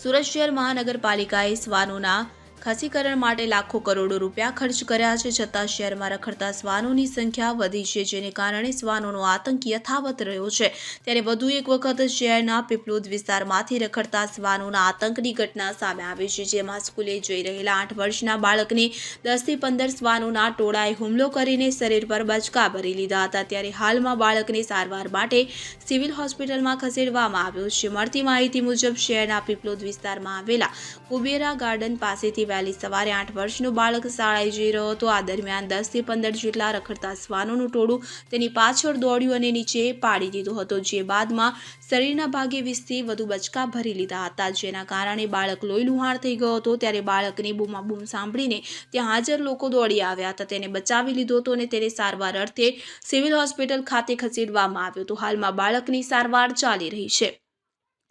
સુરત શહેર મહાનગરપાલિકાએ શ્વાનોના ખસીકરણ માટે લાખો કરોડો રૂપિયા ખર્ચ કર્યા છે, છતાં શહેરમાં રખડતા શ્વાનોની સંખ્યા વધી છે, જેને કારણે શ્વાનોનો આતંક યથાવત રહ્યો છે। ત્યારે વધુ એક વખત શહેરના પીપલોદ વિસ્તારમાંથી રખડતા શ્વાનોના આતંકની ઘટના સામે આવી છે, જેમાં સ્કૂલે જઈ રહેલા 8 વર્ષના બાળકને 10 થી 15 શ્વાનોના ટોળાએ હુમલો કરીને શરીર પર બચકા ભરી લીધા હતા। ત્યારે હાલમાં બાળકને સારવાર માટે સિવિલ હોસ્પિટલમાં ખસેડવામાં આવ્યો છે। મળતી માહિતી મુજબ શહેરના પીપલોદ વિસ્તારમાં આવેલા કુબેરા ગાર્ડન પાસેથી વહેલી સવારે 8 વર્ષનો બાળક શાળાએ જઈ રહ્યો હતો। આ દરમિયાન 10 થી 15 જેટલા રખડતા શ્વાનોનું ટોળું તેની પાછળ દોડ્યું અને નીચે પાડી દીધો હતો, જે બાદમાં શરીરના ભાગે 20 થી વધુ બચકા ભરી લીધા હતા, જેના કારણે બાળક લોહી લુહાણ થઈ ગયો હતો। ત્યારે બાળકની બૂમાબૂમ સાંભળીને ત્યાં હાજર લોકો દોડી આવ્યા હતા, તેને બચાવી લીધો હતો અને તેને સારવાર અર્થે સિવિલ હોસ્પિટલ ખાતે ખસેડવામાં આવ્યો હતો। હાલમાં બાળકની સારવાર ચાલી રહી છે।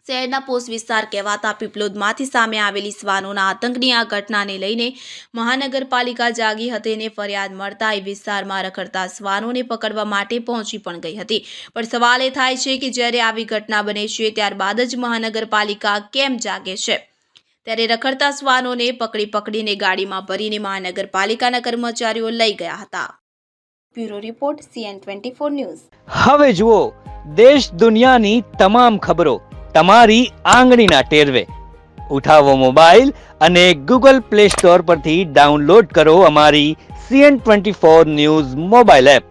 શહેરના પોસ્ટ વિસ્તાર કહેવાતા પીપલોદમાંથી સામે આવેલી શ્વાનોના આતંકની આ ઘટનાને લઈને મહાનગરપાલિકા જાગી હતી અને ફરિયાદ મળતા એ વિસ્તારમાં રખડતા શ્વાનોને પકડવા માટે પહોંચી પણ ગઈ હતી। પણ સવાલ એ થાય છે કે જ્યારે આવી ઘટના બને છે ત્યારબાદ જ મહાનગરપાલિકા કેમ જાગે છે? ત્યારે રખડતા શ્વાનોને પકડીને ગાડીમાં ભરીને મહાનગરપાલિકાના કર્મચારીઓ લઈ ગયા હતા। Bureau report CN24 news. હવે જુઓ દેશ દુનિયાની તમામ ખબરો તમારી આંગળીના ટેરવે। ઉઠાવો મોબાઈલ અને Google Play Store પરથી ડાઉનલોડ કરો અમારી CN24 ન્યૂઝ મોબાઈલ એપ।